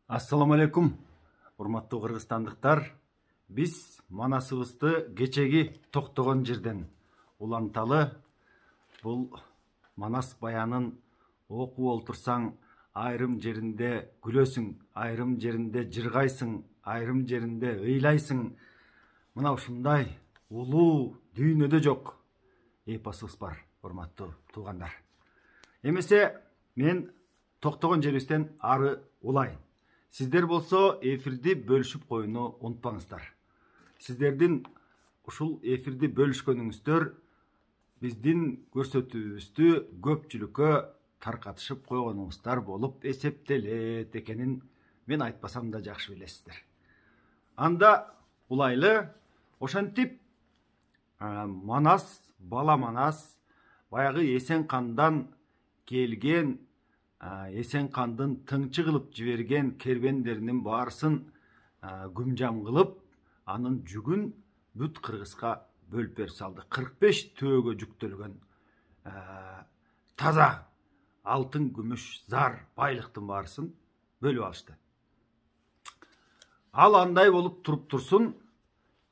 Assalamu алейкум, урматтуу кыргызстандыктар. Биз манасыбызды кечеги токтогон жерден уланталы. Бул Манас баянын окуп олтурсаң, айрым жеринде күлөсүң, айрым жеринде жыргайсың, айрым жеринде ыйлайсың. Мына ушундай улуу дүйнөдө жок эпосубуз бар, урматтуу туугандар. Эмесе мен токтогон жерибизден ары улайын. Сиздер болсо эфирди бөлүшүп коюуну унутпаңыздар. Сиздердин ушул эфирди бөлүшкөнүңүздөр биздин көрсөтүүбүздү көпчүлүккө таркатышып койгонуңуздар болуп эсептелет экенин мен айтпасам да жакшы билесиздер. Анда улайлы. Ошентип Манас, бала Манас баягы Эсенкандан келген, Эсенкандын тыңчы кылып жиберген кербендеринин баарысын күмжам кылып, анын жүгүн бүт Кыргызга бөлүп берип салды. 45 төөгө жүктөлгөн таза алтын, күмүш, зар, байлыктын баарысын бөлүп алышты. Ал андай болуп туруп турсун,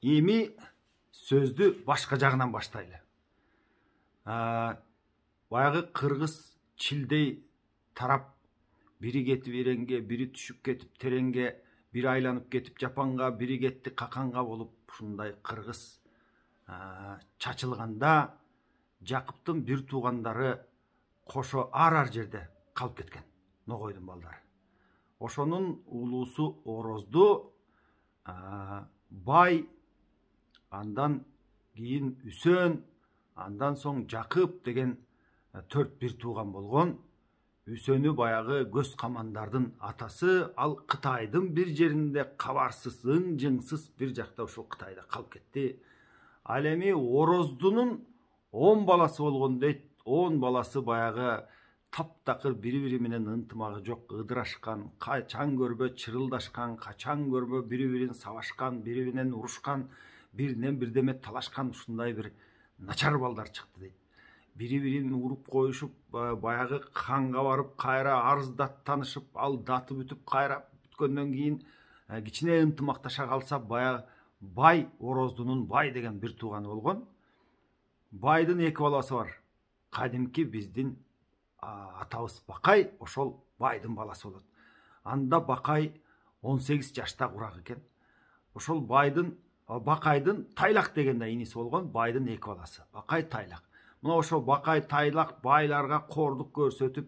эми сөздү башка жагынан баштайлы. Баягы кыргыз чилдей тарап, бири кетип Эренге, бири түшүп кетип Тереңге, бири айланып кетип Жапанга, бири кетти Каканга болуп, ушундай кыргыз чачылганда Жакыптын бир туугандары кошо ар жерде калып кеткен, Ногойдун балдары. Ошонун улуусу Орозду Бай, андан кийин Үсөн, андан соң Жакып деген 4 тууган болгон. Үсөнү баягы көз камандардын атасы, ал Кытайдын бир жеринде кабарсыз, ың-жыңсыз бир жакта ушул Кытайда калып кетти. Ал эми Ороздунун 10 баласы болгон дейт. 10 баласы баягы таптакыр бири-бири менен ынтымагы жок, ыдырашкан, качан көрбө чырылдашкан, качан көрбө бири-бирин сабашкан, бири менен урушкан, биринен бирдеме талашкан, ушундай бир начар балдар чыкты дейт. Бири-бирин уруп коюшуп, баягы ханга барып, кайра арыздаттанышып, ал даты бүтүп, кайра бүткөндөн кийин кичине ынтымакташа калса, баягы Бай, Ороздунун Бай деген бир тууганы болгон. Байдын 2 баласы бар. Кадимки биздин атабыз Бакай, ошол Байдын баласы болот. Анда Бакай 18 жашта курак экен. Ошол Бакайдын Тайлак деген да иниси болгон, Байдын 2 баласы. Бакай, Тайлак. Мына ошо Бакай, Тайлак байларга кордук көрсөтүп,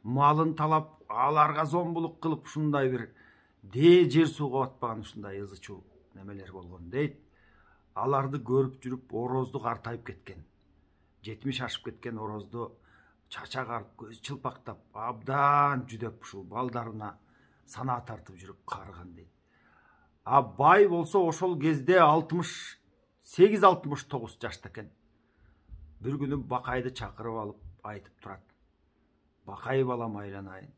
малын талап, аларга зомбулук кылып, ушундай бир жер сууга батпаган ушундай ызычуу немелер болгон дейт. Аларды көрүп жүрүп Орозду картайып кеткен. 70 ашып кеткен Орозду чачагарып, көз чылпактап, абдан жүдөп ушул балдарына санаа тартып жүрүп карыган дейт. Бай болсо ошол кезде 68-69 жашта экен. Bir günü Bakay'dı çakırıp alıp aytıp turat. Bakay balam aylanayın.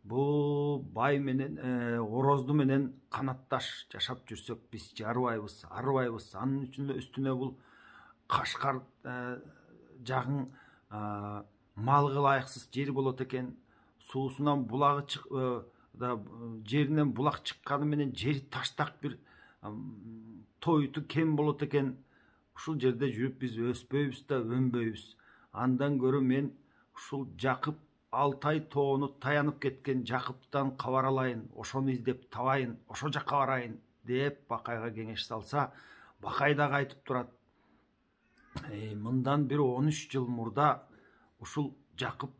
Bu Bay menen, Orozdu menen kanattaş yaşap жүрсөк, biz jarыбайбыз, арыбайбыз. Анын üstüne bul Кашкар жагын малгы ылайыксыз жер болот экен. Суусунан булагы жеринен булак чыкканы менен жери таштак бир тойту кем болот экен. Ушул жерде жүрүп биз өспөйбүз да өнбөйбүз. Андан көрө мен ушул Жакып Алтай тоону таянып кеткен Жакыптан кабар алайын, ошону издеп табайын, ошо жакка барайын деп Бакайга кеңеш салса, Бакай да кайтып турат. Мындан бир 13 жыл мурда ушул Жакып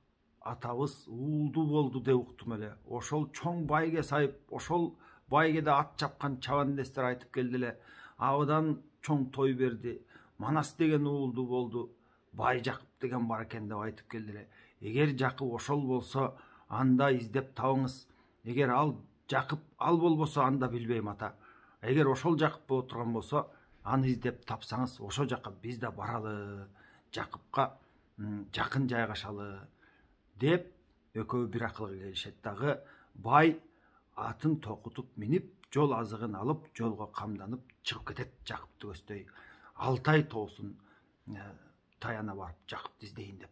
атабыз уулду болду деп уктум эле. Ошол чоң байге сайып, ошол байге да ат чапкан чабандестер айтып келди эле. Абыдан чоң той берди. Манас деген уулду болду. Бай Жакып деген бар экен деп айтып келди эле. Эгер Жакып ошол болсо, анда издеп табыңыз. Эгер ал Жакып ал болбосо, анда билбейм ата. Эгер ошол Жакып боло турган болсо, аны издеп тапсаңыз, ошо жакка биз да баралы, Жакыпка жакын жайгашалы деп экөө бир акылга келишет дагы. Бай атын токутуп минип, жол азыгын алып, жолго камданып чыгып кетет Жакыпты көздөй. Алтай тоосун таяна барып Жакыпты издейин деп.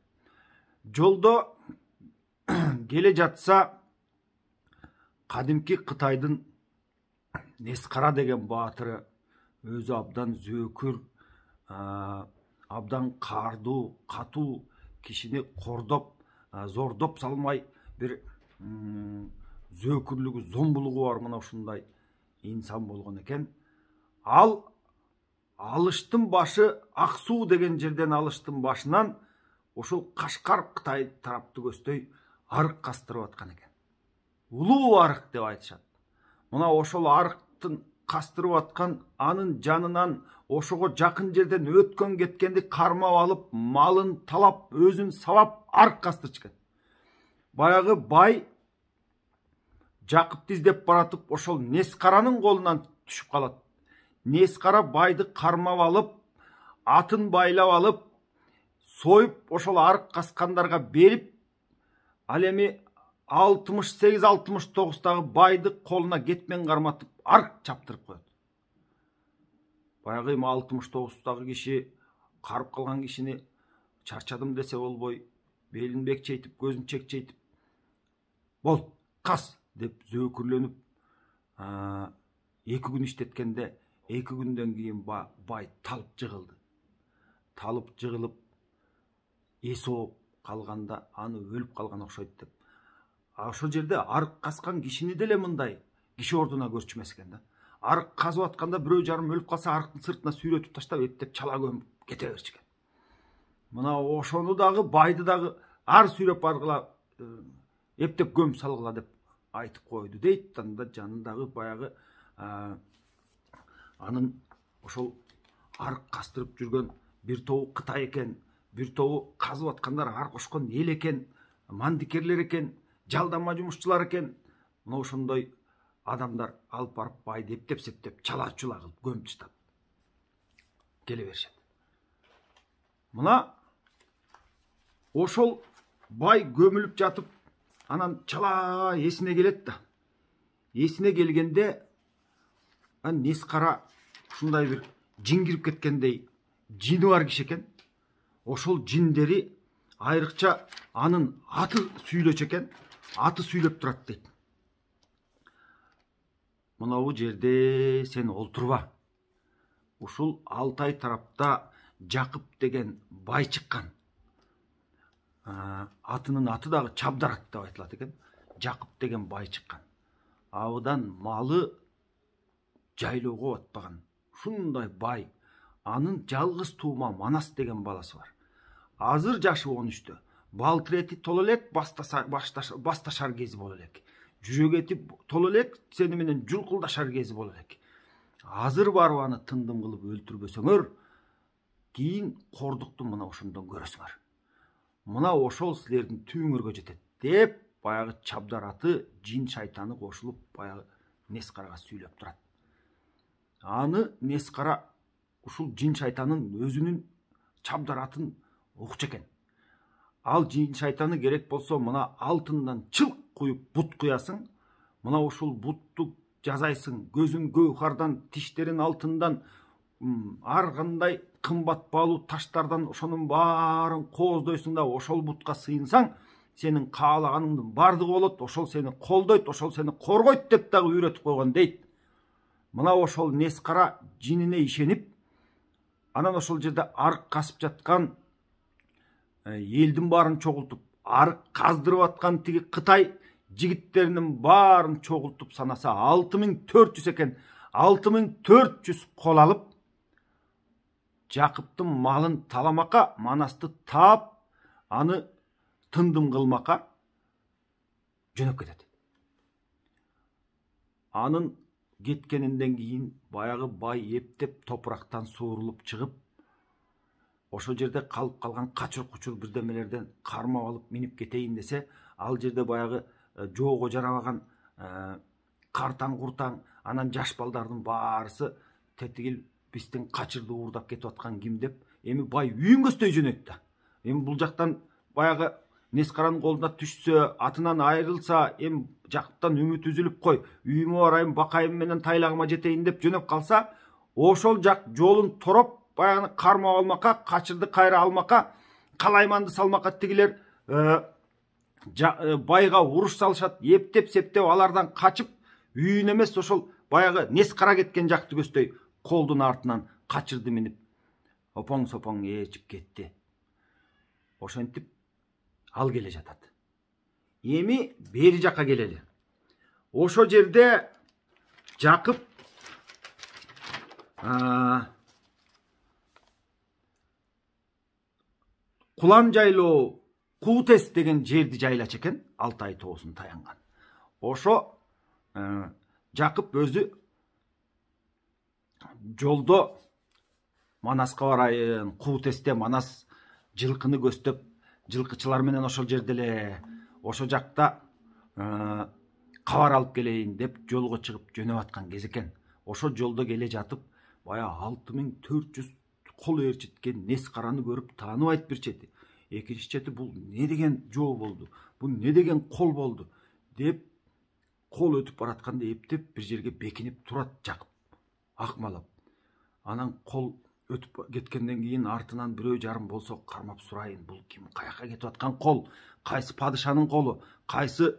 Жолдо келе жатса кадимки Кытайдын Нескара деген баатыры өзү абдан зөөкүр, абдан каардуу, катуу, кишини кордоп, зордоп салмай бир зөөкүрлүгү, зомбулугу бар мына ушундай инсан болгон экен. Ал алыштын башы Ак Суу деген жерден алыштын башынан ошол Кашкар Кытай тарапты көздөй арык кастырып аткан экен. Улуу арык деп айтышат. Мына ошол арыктын кастырып аткан, анын жанынан ошого жакын жерден өткөн кеткенди кармап алып, малын талап, өзүн сабап арык кастырчу экен. Баягы бай Жакыпты издеп баратып ошол Нескаранын колунан түшүп калат. Нескара байды кармап алып, атын байлап алып, союп ошол арык каскандарга берип, ал эми 68-69 байды колуна кетмен карматып арык чаптырып коет. Баягы 69 киши карып калган кишини чарчадым десе болбой, белин бекчейтип, көзүн чекчейтип, бол, кас деп зөөкүрлөнүп, 2 күн иштеткенде 2 күндөн кийин бай талып жыгылды. Талып жыгылып, эси ооп калганда аны өлүп калган окшойт деп. Ошол жерде арык каскан кишини деле мындай киши ордуна көрчүмөс экен да. Арык казып атканда бирөө жарым өлүп калса, арыктын сыртына сүйрөтүп таштап, эптеп чала көмүп кете берчү экен. Мына ошону дагы, байды дагы ар сүйрөп баргыла, эптеп көмүп салгыла деп айтып койду дейт. Анда жанындагы баягы анын ошол арык кастырып жүргөн бир тобу Кытай экен, бир тобу казып аткандар ар кошкон эл экен, мандикерлер экен, жалдама жумушчулар экен. Мына ошондой адамдар алып барып байды эптеп септеп чала чула кылып көмүп таштап келе беришет. Мына ошол бай көмүлүп жатып, анан чала эсине келет да. Эсине келгенде Нескара ушундай бир жин кирип кеткендей жини бар киши экен. Ошол жиндери айрыкча анын аты сүйлөчү экен. Аты сүйлөп турат дейт. Мынабу жерде сен олтурба. Ушул Алтай тарапта Жакып деген бай чыккан. Атынын аты дагы Чабдарат деп айтылат экен. Жакып деген бай чыккан. Абыдан малы жайлоого батпаган. Ушундай бай. Анын жалгыз туума Манас деген баласы бар. Азыр жашы 13-тө. Балтыр эти толо элек, басташар кези боло элек. Жүрөк эти толо элек, сени менен жулкулдашар кези боло элек. Азыр барып аны тындым кылып өлтүрбөсөңөр, кийин кордукту мына ошондон көрөсүңөр. Мына ошол силердин түбүңөргө жетет деп, баягы Чабдараты жин шайтаны кошулуп баягы Нескарага сүйлөп турат. Аны Нескара ушул жин шайтанын өзүнүн Чабдаратын укчу экен. Ал жин шайтаны керек болсо мына алтындан чылк куюп бут куясың. Мына ушул бутту жазайсың, көзүн гөөхардан, тиштерин алтындан, ар кандай кымбат баалуу таштардан ошонун баарын кооздойсуң да, ошол бутка сыйынсаң, сенин каалаганыңдын бардыгы болот, ошол сени колдойт, ошол сени коргойт деп дагы үйрөтүп койгон дейт. Мына ошол Нескара жинине ишенип, анан ошол жерде арык касып жаткан элдин баарын чогултуп, арык каздырып аткан тиги Кытай жигиттеринин баарын чогултуп санаса 6400 экен. 6400 кол алып, Жакыптын малын таламакка, Манасты таап, аны тындым кылмакка жөнөп кетет. Анын кеткенинден кийин баягы бай эптеп топурактан суурулуп чыгып, ошол жерде калып калган качыр-кучур бирдемелерден кармап алып минип кетейин десе, ал жерде баягы жоого жарабаган картаң-куртаң, анан жаш балдардын баарысы тетигил биздин качырды уурдап кетип аткан ким деп, эми бай үйүн көздөй жөнөйт да. Эми бул жактан баягы Нескаранын колуна түшсө, атынан айрылса, эми Жакыптан үмүт үзүлүп кой, үйүмө барайын, бакайым менен тайлагыма жетейин деп жөнөп калса, ошол жак жолун тороп, баягы кармап алмакка, качырды кайра алмакка, калайманды салмакка тигилер байга уруш салышат, ептеп септеп алардан качып үйүн эмес ошол баягы нес кара кеткен жакты көздөй колдун артынан качырды минип опоң сопоң ээрчип кетти. Ошентип ал келе жатат. Эми бери жакка келели. Ошо жерде Жакып Кулан жайлоо Куутес деген жерди жайлач экен, Алтай тоосун таянган. Ошо Жакып өзү жолдо Манаска барайын, Куутесте Манас жылкыны көстөп, жылкычылар менен ошол жерде эле, ошо жакта кабар алып келейин деп жолго чыгып жөнөп аткан кез экен. Ошо жолдо келе жатып, бая 6400 кол ээрчиткен нес караны көрүп тааныбайт бир чети. Экинчи чети бул не деген жоо болду? Бул не деген кол болду? Деп кол өтүп баратканда эптеп бир жерге бекинип турат Жакып, акмалап. Анан кол өтүп кеткенден кийин артынан бирөө жарым болсо кармап сурайын, бул ким, каяка кетип аткан кол, кайсы падышанын колу, кайсы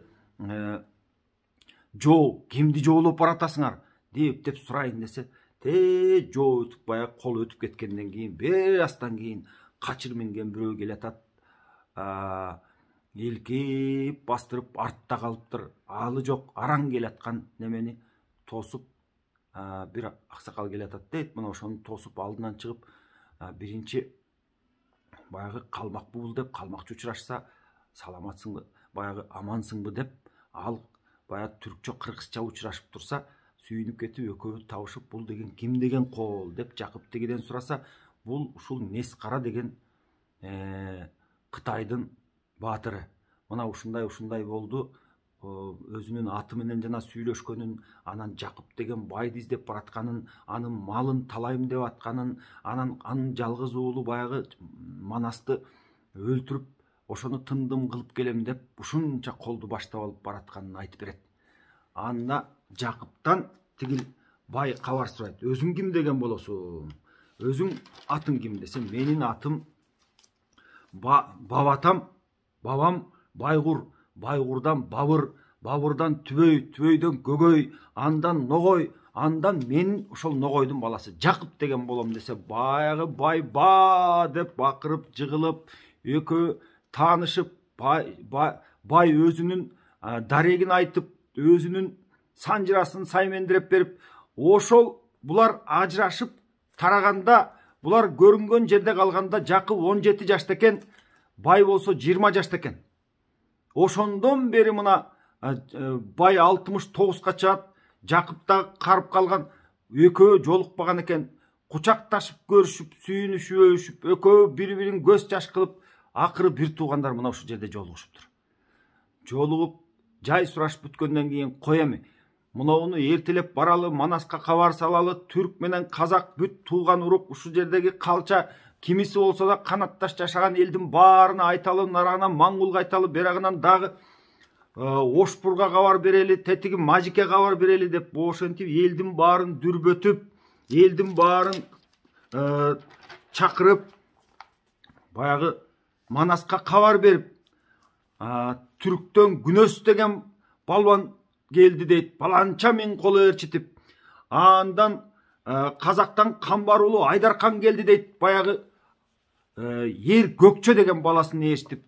жоо, кимди жоолоп баратасыңар деп сурайын десе, жоо өтүп баягы кол өтүп кеткенден кийин бир астан кийин качыр минген бирөө келатат, элкип бастырып артта калыптыр, алы жок араң келаткан немени тосуп, бир аксакал келатат дейт, мына ошону тосуп алдынан чыгып, биринчи баягы калмакпы деп, калмакчы учурашса, саламатсыңбы, баягы амансыңбы деп, ал баягы түркчө кыргызча учурашып турса, сүйүнүп кетип экөө табышып, бул деген ким деген кол деп Жакып тегиден сураса, бул ушул Нес кара деген Кытайдын баатыры. Мына ушундай болду, өзүнүн аты менен жана сүйлөшкөнүн, анан Жакып деген байды издеп баратканын, анын малын талайым деп атканын, анын жалгыз уулу баягы Манасты өлтүрүп, ошону тындым кылып келем деп ушунча колду баштап алып баратканын айтып берет. Анда Жакыптан тигил бай кабар сурайт. Өзүң ким деген болосуң? Өзүң атың ким десе, менин атым Бабатам, бабам Байгур, Байгурдан Бабыр, Бабырдан Түбөй, Түбөйдөн Көгөй, андан Ногой, андан мен ошол Ногойдун баласы Жакып деген болом десе, баягы бай ба деп бакырып, жыгылып, экөө таанышып, бай өзүнүн дарегин айтып, өзүнүн санжырасын саймендирип берип, ошол булар ажырашып тараганда, булар көрүнгөн жерде калганда Жакып 17 жашта экен, бай болсо 20 жашта экен. Ошондон бери мына бай 69га чыгат, Жакып да карып калган, экөө жолукпаган экен, кучакташып көрүшүп, сүйүнүшүп, өбүшүп, экөө бири-бирин көз жаш кылып, акыры бир туугандар мына ушул жерде жолугушуптур. Жолугуп, жай сурашып бүткөндөн кийин, кой эми, муну эртелеп баралы, Манаска кабар салалы, түрк менен казак бүт тууган урук, ушул жердеги калча кимиси болсо да канатташ жашаган элдин баарына айталы, нарагынан Маңгулга айталы, берагынан дагы Ошпурга кабар берели, тетиги Мажикке кабар берели деп, ошентип элдин баарын дүрбөтүп, элдин баарын чакырып, баягы Манаска кабар берип, түрктөн Күнөс деген балбан келди дейт, баланча миң кол ээрчитип, андан казактан Камбар уулу Айдаркан келди дейт, баягы Ер Көкчө деген баласын ээрчитип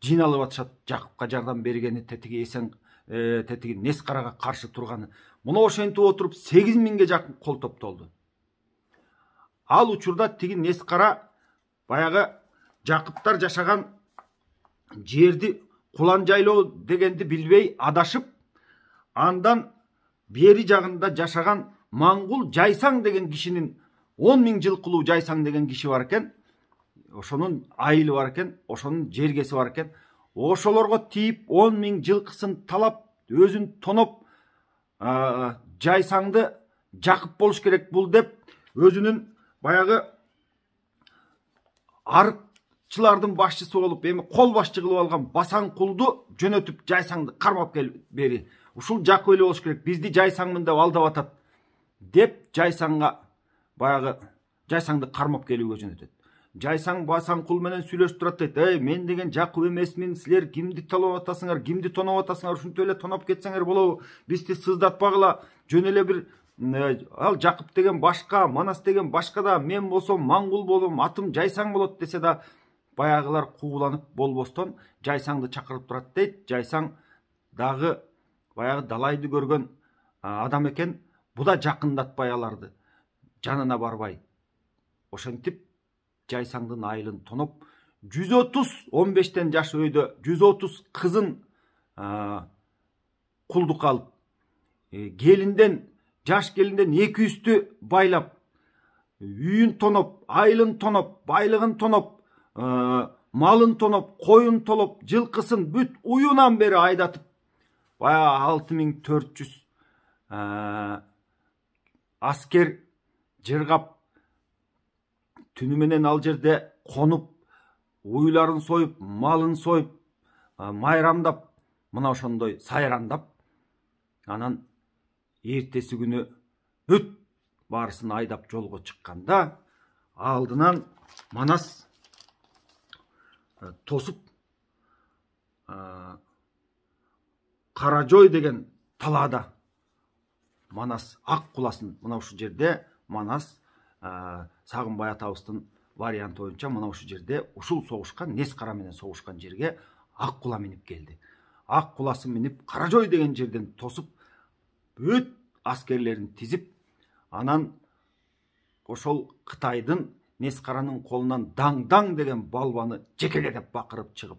жыйналып атышат, Жакыпка жардам бергени, тетиги эсен, тетиги Нес карага каршы турганы. Муну ошентип отуруп 8000ге жакын кол топтолду. Ал учурда тиги Нес кара баягы Жакыптар жашаган жерди Кулан жайлоо дегенди билбей адашып, андан бери жагында жашаган Маңгул Жайсаң деген кишинин 10.000 жылкылуу Жайсаң деген киши бар экен, ошонун айылы бар экен, ошонун жергеси бар экен. Ошолорго тийип 10.000 жылкысын талап, өзүн тоноп, Жайсаңды Жакып болуш керек бул деп, өзүнүн баягы арыкчылардын башчысы болуп, эми кол башчы кылып алган Басаң кулду жөнөтүп Жайсаңды кармап кел бери. Ушул Жакып эле болуш керек, бизди Жайсаңмын деп алдап атат деп Жайсаңга баягы Жайсаңды кармап келүүгө жөнөтөт. Жайсаң Басаңкул менен сүйлөшүп турат дейт. Эй, мен деген Жакып эмесмин, силер кимди талап атасыңар, кимди тоноп атасыңар, ушинтип эле тоноп кетсеңер болобу, бизди сыздатпагыла, жөн эле бир ал Жакып деген башка, Манас деген башка да, мен болсом Маңгул болом, атым Жайсаң болот десе да, баягылар кууланып болбостон Жайсаңды чакырып турат дейт. Жайсаң дагы баягы далайды көргөн адам экен, бу да жакындатпай аларды, жанына барбай. Ошентип Жайсаңдын айылын тоноп 130-15тен жаш өйдө 130 кызын кулдукка алып, жаш келинден 200-тү байлап, үйүн тоноп, айылын тоноп, байлыгын тоноп, малын тоноп, коюн тоноп, жылкысын бүт уюнан бери айдатып, баягы 6400 аскер жыргап, түнү менен ал жерде конуп, уйларын союп, малын союп, майрамдап, мына ошондой сайрандап, анан эртеси күнү бүт баарысын айдап жолго чыкканда, алдынан Манас тосуп, Каражой деген талаада Манас ак куласын, мына ушу жерде Манас Сагынбай атабыздын варианты боюнча мына ушу жерде ушул согушкан, Нес кара менен согушкан жерге ак кула минип келди. Ак куласын минип Каражой деген жерден тосуп, бүт аскерлерин тизип, анан ошол Кытайдын Нес каранын колунан Даң-Даң деген балбаны жекеге деп бакырып чыгып,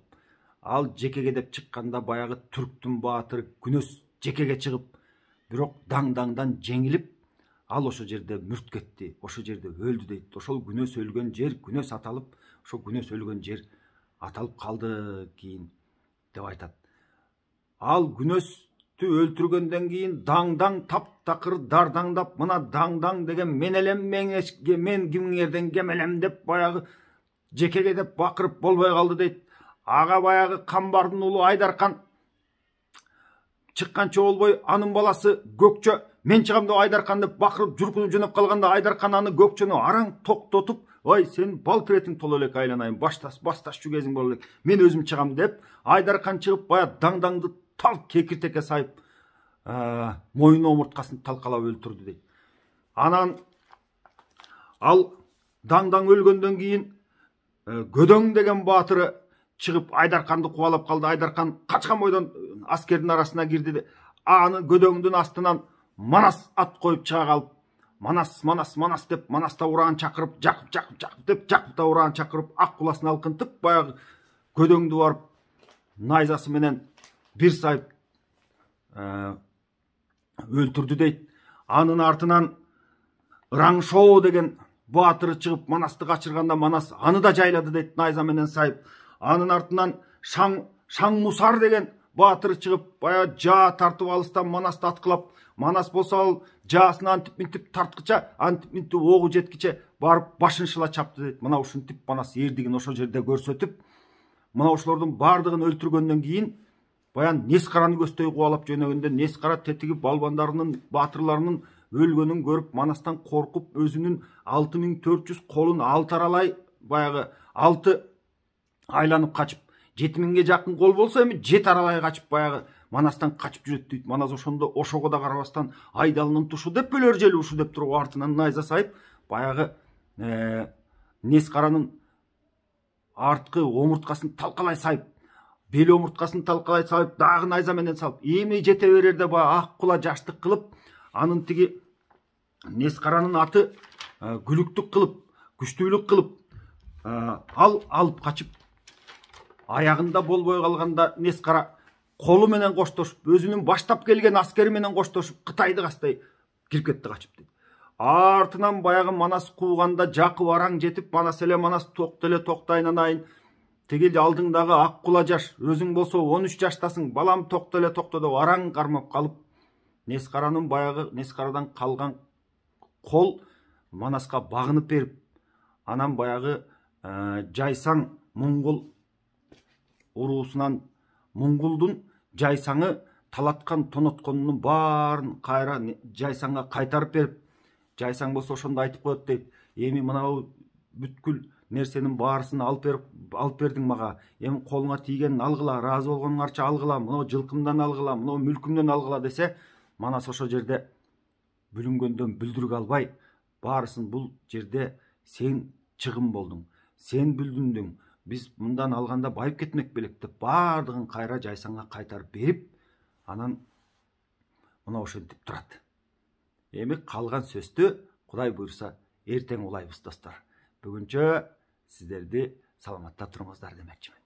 ал жекеге деп чыкканда баягы түрктүн баатыры Күнөс жекеге чыгып, бирок Даң-Даңдан жеңилип, ал ошо жерде мүрт кетти, ошо жерде өлдү дейт. Ошол Күнөс өлгөн жер Күнөс аталып, ошо Күнөс өлгөн жер аталып калды кийин деп айтат. Ал Күнөстү өлтүргөндөн кийин Даң-Даң таптакыр дардаңдап, мына Даң-Даң деген мен элем, мен кимиңерден кем элем деп баягы жекеге деп бакырып болбой калды дейт. Ага баягы Камбардын уулу Айдаркан чыкканча болбой, анын баласы Көкчө мен чыгам деп Айдаркан деп бакырып журкунуп жөнөп калганда, Айдаркан аны Көкчөнү араң токтотуп, ой сен бал киретиң толо элек айланайын, басташчу кезиң боло элек, мен өзүм чыгам деп, Айдаркан чыгып баягы Даң-Даңды тал кекиртекке сайып, мойын омурткасын талкалап өлтүрдү дейт. Анан ал Даң-Даң өлгөндөн кийин Көдөң деген баатыры чыгып Айдарканды кубалап калды. Айдаркан качкан бойдон аскердин арасына кирди. Аны Көдөңдүн астынан Манас ат коюп чыга калып, Манас деп Манаста ураган чакырып, Жакып деп Жакыпта ураган чакырып, ак куласын алкынтып, баягы Көдөңдү барып найзасы менен бир сайып өлтүрдү дейт. Анын артынан Ыраңшоо деген баатыры чыгып Манасты качырганда, Манас аны да жайлады дейт, найза менен сайып. Анын артынан Шаңмусар деген баатыры чыгып, баягы жаа тартып алыстан Манасты аткылап, Манас болсо ал жаасын антип минтип тарткыча, антип минтип огу жеткиче барып башын шыла чапты дейт. Мына ушинтип Манас эрдигин ошол жерде көрсөтүп, мына ошолордун бардыгын өлтүргөндөн кийин баян Нес караны көздөй кубалап жөнөгөндө, Нес кара тетиги балбандарынын, баатырларынын өлгөнүн көрүп, Манастан коркуп, өзүнүн 6400 колун 6 аралай, баягы 6 айланып качып, 7000ге жакын кол болсо эми 7 аралай качып, баягы Манастан качып жүрөт дейт. Манас ошондо ошого да карабастан Айдалынын тушу деп өлөр жели ушу деп туруп артынан найза сайып, баягы Нес каранын арткы омурткасын талкалай сайып, бел омурткасын талкалай сайып, дагы найза менен салып, эми жете берерде баягы ак кула жаштык кылып, анын тиги Нес каранын аты күлүктүк кылып, күчтүүлүк кылып, ал алып качып, аягында болбой калганда Нес кара колу менен коштошуп, өзүнүн баштап келген аскери менен коштошуп, Кытайды кастай кирип кетти качып дейт. Артынан баягы Манас кууганда Жакып араң жетип, Манас эле Манас токто айнанайын, тигил алдыңдагы ак кула жаш, өзүң болсо 13 жаштасың, балам токто деп араң кармап калып, Нес каранын баягы Нес карадан калган кол Манаска багынып берип, анан баягы Жайсаң Моңгол уруусунан Моңгулдун Жайсаңы талаткан, тонотконунун баарын кайра Жайсаңга кайтарып берип, Жайсаң болсо ошондо айтып коет дейт. Эми мына бүткүл нерсенин баарысын алып бердиң мага. Эми колуңа тийгенин алгыла, ыраазы болгонуңарча алгыла, мына жылкымдан алгыла, мына мүлкүмдөн алгыла десе, манас ошол жерде бүлүнгөндөн бүлдүрүк албай, баарысын бул жерде сен чыгым болдуң, сен бүлдүндүң, биз мындан алганда байып кетмек белек деп баардыгын кайра жайсаңга кайтарып берип, анан мына ошентип турат. Эми калган сөздү Кудай буйруса эртең улайбыз достор. Бүгүнчө сиздерди саламатта туруңуздар демекчимин.